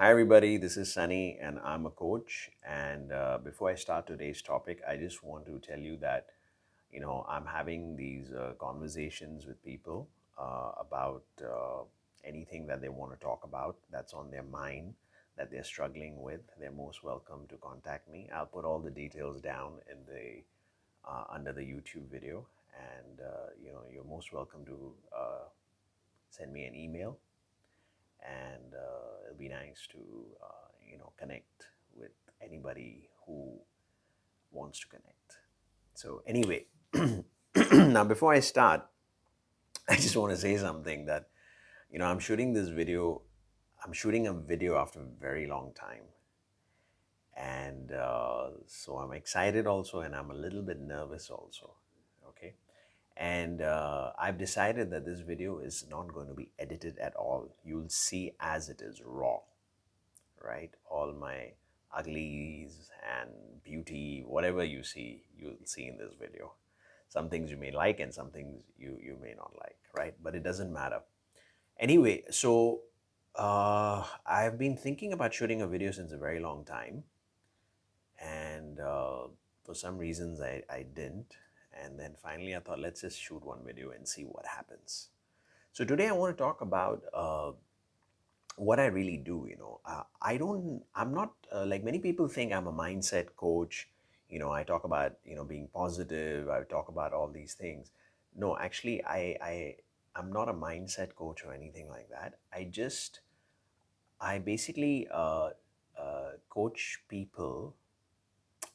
Hi, everybody. This is Sunny, and I'm a coach. And before I start today's topic, I just want to tell you that I'm having these conversations with people about anything that they want to talk about that's on their mind that they're struggling with. They're most welcome to contact me. I'll put all the details down in the under the YouTube video, and you're most welcome to send me an email and it'll be nice to connect with anybody who wants to connect. So anyway, now before I start, I just want to say something that I'm shooting this video. I'm shooting a video after a very long time, and so I'm excited also, and I'm a little bit nervous also. Okay, and I've decided that this video is not going to be edited at all. You'll see as it is raw, right? All my uglies and beauty, whatever you see, you'll see in this video. Some things you may like and some things you may not like, right? But it doesn't matter. Anyway, so I've been thinking about shooting a video since a very long time. And for some reasons, I didn't. And then finally, I thought, let's just shoot one video and see what happens. So today, I want to talk about what I really do. I'm not like many people think I'm a mindset coach. I talk about being positive. I talk about all these things. No, actually, I'm not a mindset coach or anything like that. I basically coach people,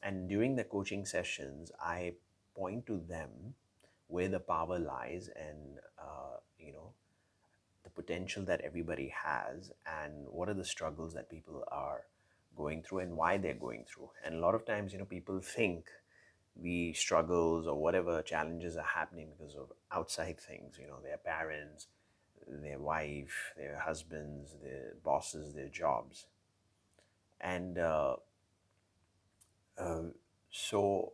and during the coaching sessions, I point to them where the power lies, and the potential that everybody has, and what are the struggles that people are going through and why they're going through. And a lot of times, people think the struggles or whatever challenges are happening because of outside things, their parents, their wife, their husbands, their bosses, their jobs. And uh, so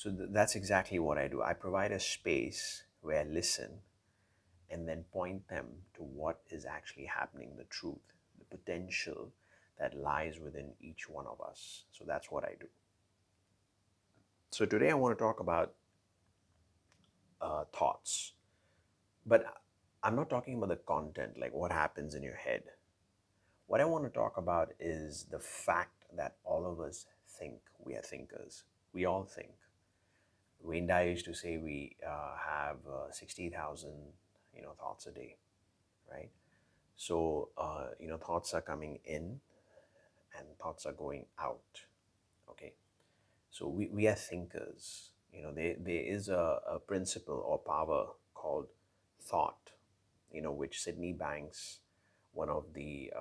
that's exactly what I do. I provide a space where I listen and then point them to what is actually happening, the truth, the potential that lies within each one of us. So that's what I do. So today I want to talk about thoughts, but I'm not talking about the content, like what happens in your head. What I want to talk about is the fact that all of us think. We are thinkers. We all think. Wayne Dyer used to say we have 60,000 thoughts a day, right? So, thoughts are coming in and thoughts are going out. Okay. So, we are thinkers. There is a principle or power called thought, which Sydney Banks, one of the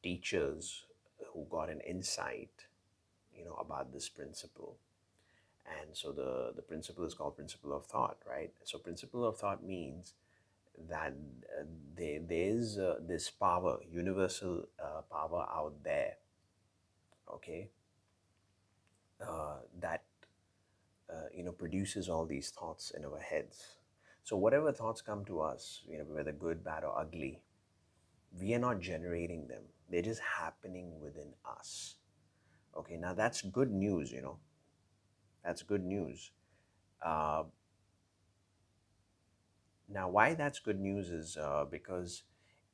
teachers who got an insight, about this principle. And so the principle is called principle of thought, right? So, principle of thought means that there is this power, universal power out there, okay, that produces all these thoughts in our heads. So whatever thoughts come to us, whether good, bad, or ugly, we are not generating them. They're just happening within us. Okay, now that's good news. That's good news. Uh, Now, why that's good news is because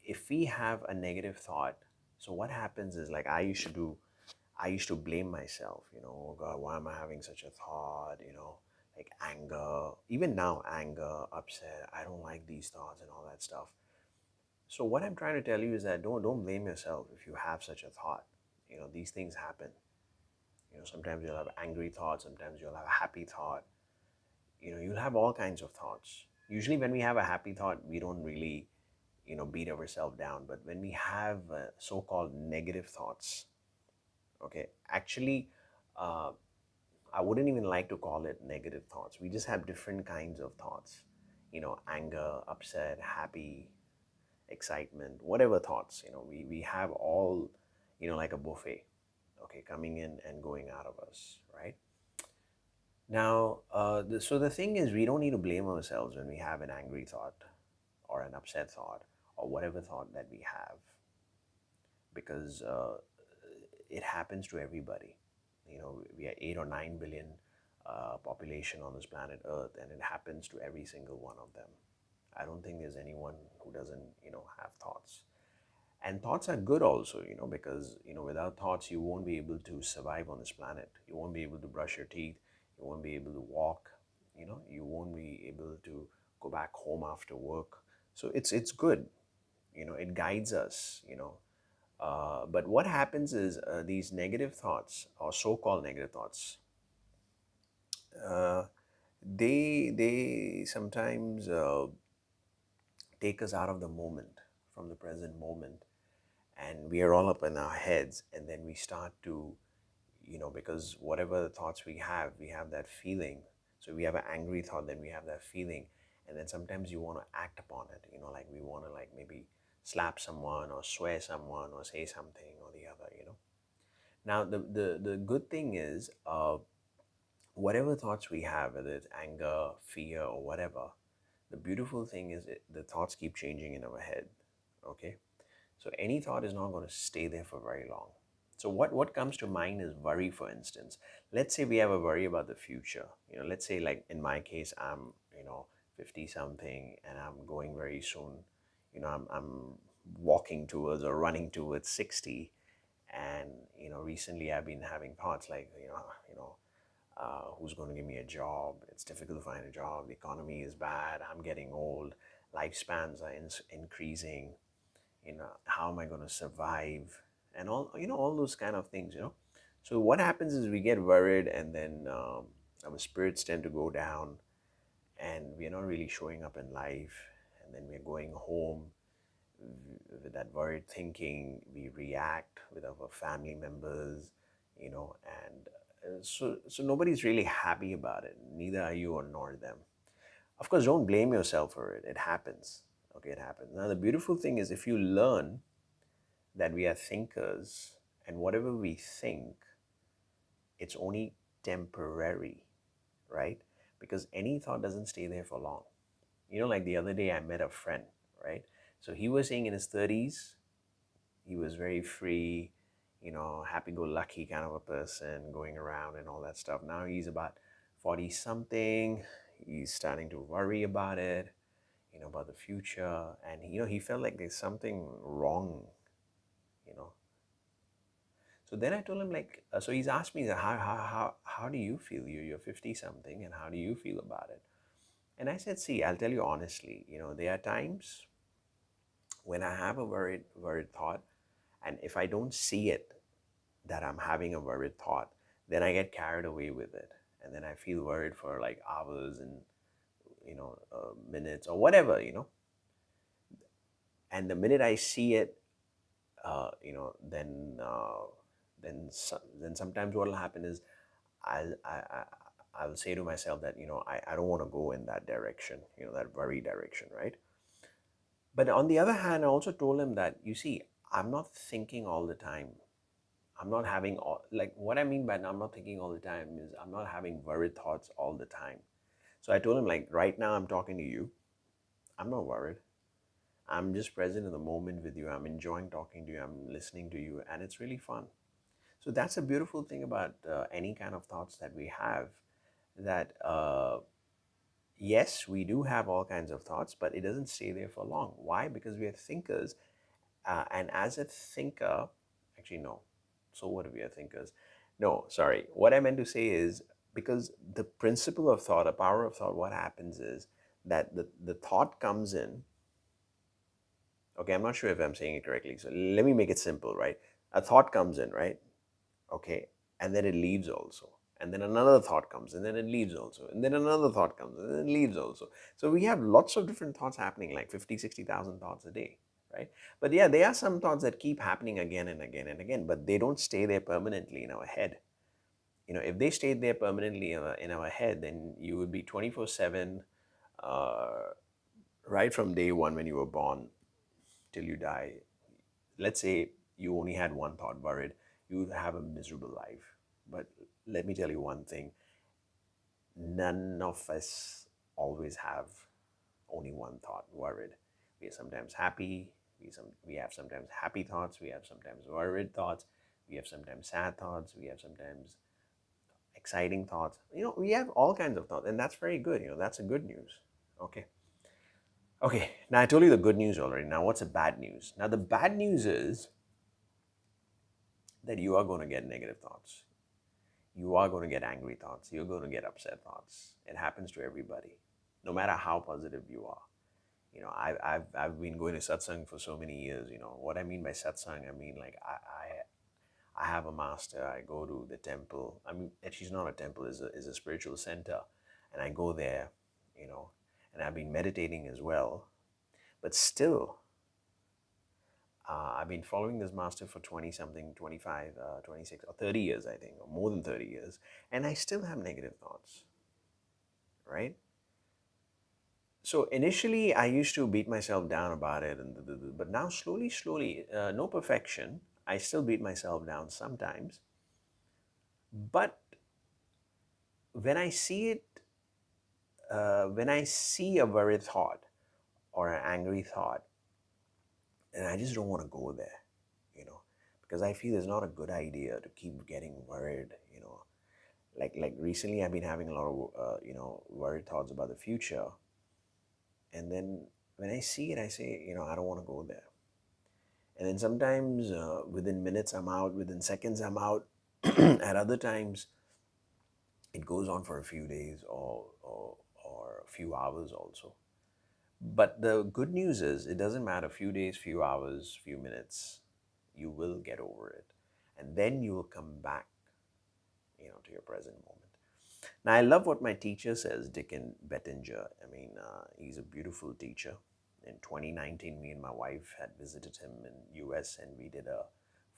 if we have a negative thought, so what happens is, like, I used to blame myself, oh God, why am I having such a thought, like anger, even now, anger, upset, I don't like these thoughts and all that stuff. So what I'm trying to tell you is that don't blame yourself if you have such a thought. These things happen. Sometimes you'll have angry thoughts, sometimes you'll have a happy thought. You'll have all kinds of thoughts. Usually when we have a happy thought, we don't really beat ourselves down. But when we have so-called negative thoughts, okay, actually, uh, I wouldn't even like to call it negative thoughts. We just have different kinds of thoughts, anger, upset, happy, excitement, whatever thoughts, we have all, like a buffet, okay, coming in and going out of us, right? Now, so the thing is, we don't need to blame ourselves when we have an angry thought or an upset thought or whatever thought that we have, because it happens to everybody. We are 8 or 9 billion population on this planet Earth, and it happens to every single one of them. I don't think there's anyone who doesn't, have thoughts. And thoughts are good also, because, without thoughts, you won't be able to survive on this planet. You won't be able to brush your teeth. You won't be able to walk. You won't be able to go back home after work. So it's good. It guides us. But what happens is these negative thoughts, or so-called negative thoughts, uh, they sometimes take us out of the moment, from the present moment, and we are all up in our heads, and then we start to, because whatever the thoughts we have that feeling. So we have an angry thought, then we have that feeling, and then sometimes you want to act upon it, like we want to, like, maybe slap someone or swear someone or say something or the other. Now the good thing is, whatever thoughts we have, whether it's anger, fear, or whatever, the beautiful thing is the thoughts keep changing in our head. Okay, so any thought is not going to stay there for very long. So what comes to mind is worry, for instance. Let's say we have a worry about the future. Let's say, like in my case, I'm 50 something, and I'm going very soon. I'm walking towards or running towards 60, and recently I've been having thoughts like, who's going to give me a job? It's difficult to find a job. The economy is bad. I'm getting old. Lifespans are increasing. How am I going to survive? And all those kind of things. So what happens is we get worried, and then our spirits tend to go down, and we're not really showing up in life. And then we're going home with that worried thinking. We react with our family members, and so nobody's really happy about it. Neither are you, or nor them. Of course, don't blame yourself for it. It happens. Okay, it happens. Now, the beautiful thing is, if you learn that we are thinkers, and whatever we think, it's only temporary, right? Because any thought doesn't stay there for long. Like the other day, I met a friend, right? So he was saying in his 30s, he was very free, happy go lucky kind of a person, going around and all that stuff. Now he's about 40 something. He's starting to worry about it, about the future. And, he felt like there's something wrong, you know. So then I told him, like, so he's asked me, how do you feel? You're 50 something, and how do you feel about it? And I said, see, I'll tell you honestly, there are times when I have a worried thought, and if I don't see it, that I'm having a worried thought, then I get carried away with it. And then I feel worried for like hours and, minutes or whatever. And the minute I see it, then sometimes what will happen is I'll, I, I, I'll say to myself that, I don't want to go in that direction, that worry direction, right? But on the other hand, I also told him that, you see, I'm not thinking all the time. I'm not having all, like, what I mean by I'm not thinking all the time is I'm not having worried thoughts all the time. So I told him, like, right now I'm talking to you. I'm not worried. I'm just present in the moment with you. I'm enjoying talking to you. I'm listening to you, and it's really fun. So that's a beautiful thing about any kind of thoughts that we have. That yes, we do have all kinds of thoughts, but it doesn't stay there for long. Why? Because we are thinkers, and as a thinker, actually no. So what if we are thinkers? No, sorry. What I meant to say is, because the principle of thought, the power of thought, what happens is that the thought comes in. Okay, I'm not sure if I'm saying it correctly. So let me make it simple, right? A thought comes in, right? Okay, and then it leaves also. And then another thought comes, and then it leaves also. And then another thought comes, and then it leaves also. So we have lots of different thoughts happening, like 50, 60,000 thoughts a day, right? But yeah, there are some thoughts that keep happening again and again and again, but they don't stay there permanently in our head. If they stayed there permanently in our head, then you would be 24/7, uh, right from day one when you were born till you die. Let's say you only had one thought worried, you would have a miserable life. But let me tell you one thing, none of us always have only one thought worried. We are sometimes happy. We have sometimes happy thoughts. We have sometimes worried thoughts. We have sometimes sad thoughts. We have sometimes exciting thoughts. We have all kinds of thoughts, and that's very good. That's a good news. Okay. Okay. Now I told you the good news already. Now what's the bad news? Now the bad news is that you are going to get negative thoughts. You are going to get angry thoughts. You're going to get upset thoughts. It happens to everybody, no matter how positive you are. I've been going to satsang for so many years. What I mean by satsang, I mean like I have a master. I go to the temple. I mean, actually, it's not a temple. Is a spiritual center, and I go there. You know, and I've been meditating as well. But still, I've been following this master for 20 something, 25, 26, or 30 years, I think, or more than 30 years, and I still have negative thoughts, right? So initially, I used to beat myself down about it, but now slowly, slowly, no perfection. I still beat myself down sometimes, but when I see it, when I see a worried thought or an angry thought, and I just don't want to go there, you know, because I feel it's not a good idea to keep getting worried. Like recently, I've been having a lot of worried thoughts about the future, and then when I see it, I say, I don't want to go there. And then sometimes within minutes I'm out, within seconds I'm out. At other times it goes on for a few days or a few hours also. But the good news is it doesn't matter few days, few hours, few minutes. You will get over it. And then you will come back, to your present moment. Now, I love what my teacher says, Dicken Bettinger. I mean, he's a beautiful teacher. In 2019, me and my wife had visited him in US, and we did a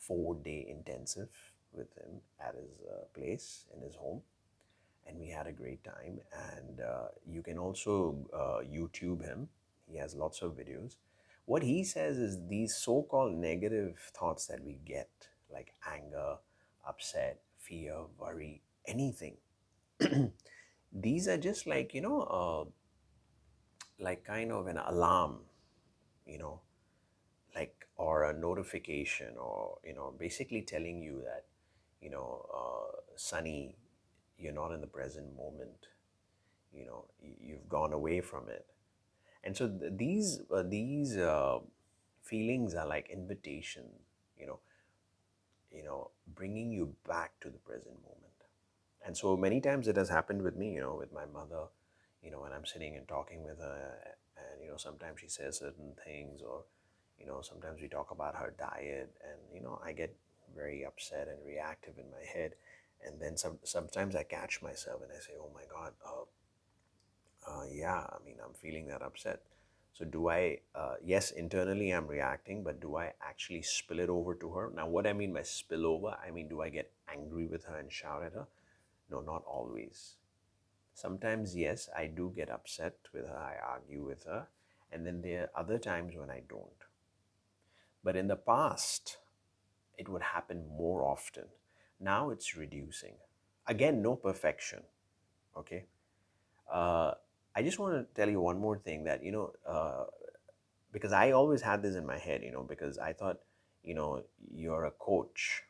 4-day intensive with him at his place in his home, and we had a great time. And you can also YouTube him. He has lots of videos. What he says is these so-called negative thoughts that we get, like anger, upset, fear, worry, anything, these are just like like kind of an alarm, you know or a notification, or basically telling you that Sunny, you're not in the present moment. You've gone away from it. And so these feelings are like invitations, you know bringing you back to the present moment. And so many times it has happened with me, with my mother, when I'm sitting and talking with her, and sometimes she says certain things, or sometimes we talk about her diet, and I get very upset and reactive in my head. And then sometimes I catch myself and I say, oh my God, yeah, I mean, I'm feeling that upset. So do I, yes, internally I'm reacting, but do I actually spill it over to her? Now, what I mean by spill over, I mean, do I get angry with her and shout at her? No, not always. Sometimes, yes, I do get upset with her, I argue with her, and then there are other times when I don't. But in the past, it would happen more often. Now it's reducing. Again, no perfection, okay? Uh, I just want to tell you one more thing, that, because I always had this in my head, because I thought, you're a coach.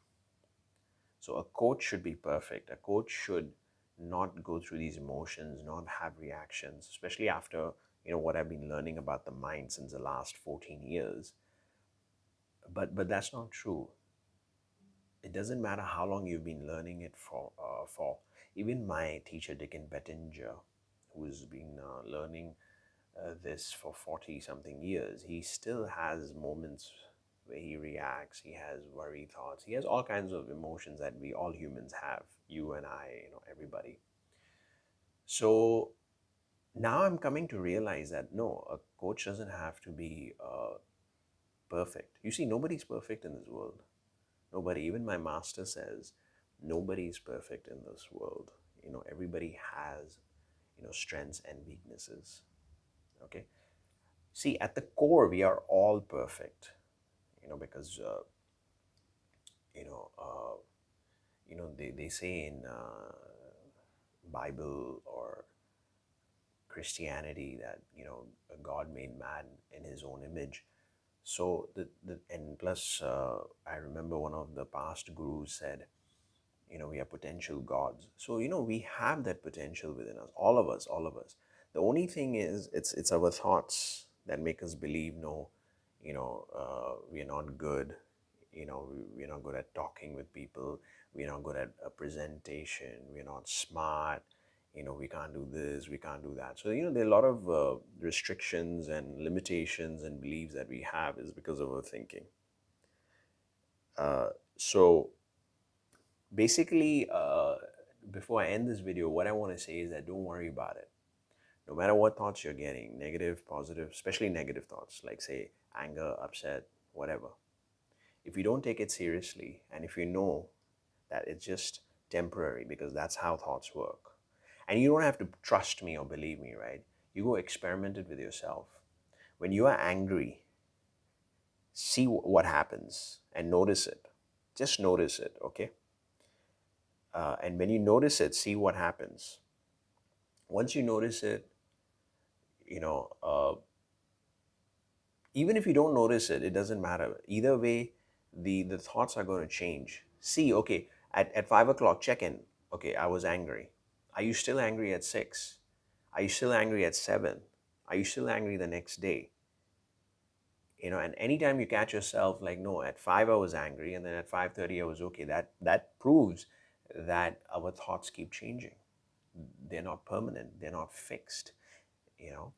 So a coach should be perfect. A coach should not go through these emotions, not have reactions, especially after, what I've been learning about the mind since the last 14 years. But that's not true. It doesn't matter how long you've been learning it for. Even my teacher, Dicken Bettinger, who's been learning this for 40 something years, he still has moments where he reacts, he has worry thoughts, he has all kinds of emotions that we all humans have, you and I, everybody. So now I'm coming to realize that no, a coach doesn't have to be perfect. You see, nobody's perfect in this world. Nobody. Even my master says nobody is perfect in this world. Everybody has, strengths and weaknesses. Okay. See, at the core, we are all perfect. Because you know, uh, they say in Bible or Christianity, that God made man in His own image. So and plus, I remember one of the past gurus said, we are potential gods. So we have that potential within us, all of us. The only thing is, it's our thoughts that make us believe, no, we're not good. We're not good at talking with people. We're not good at a presentation. We're not smart. We can't do this, we can't do that. So there are a lot of restrictions and limitations and beliefs that we have is because of our thinking. So basically, before I end this video, what I want to say is that don't worry about it. No matter what thoughts you're getting, negative, positive, especially negative thoughts, like say anger, upset, whatever, if you don't take it seriously, and if you know that it's just temporary, because that's how thoughts work, and you don't have to trust me or believe me, right? You go experiment it with yourself. When you are angry, see what happens and notice it. Just notice it, okay? And when you notice it, see what happens. Once you notice it, you know, uh, even if you don't notice it, it doesn't matter. Either way, the thoughts are going to change. See, okay, at 5 o'clock, check in. Okay, I was angry. Are you still angry at 6? Are you still angry at 7? Are you still angry the next day? And anytime you catch yourself like, no, at 5 I was angry, and then at 5:30 I was okay, that proves that our thoughts keep changing. They're not permanent, they're not fixed, you know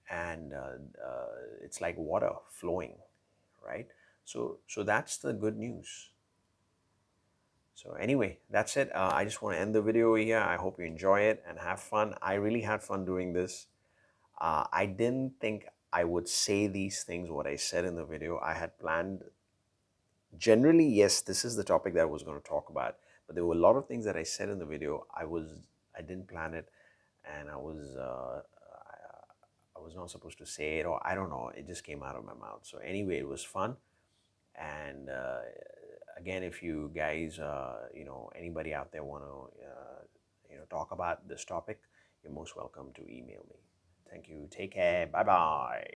and it's like water flowing, right? So that's the good news. So anyway, that's it. I just want to end the video here. I hope you enjoy it and have fun. I really had fun doing this. I didn't think I would say these things, what I said in the video. I had planned, generally, yes, this is the topic that I was going to talk about, but there were a lot of things that I said in the video. I didn't plan it, and I was not supposed to say it, or I don't know, it just came out of my mouth. So anyway, it was fun. And again, if you guys, anybody out there want to, talk about this topic, you're most welcome to email me. Thank you. Take care. Bye bye.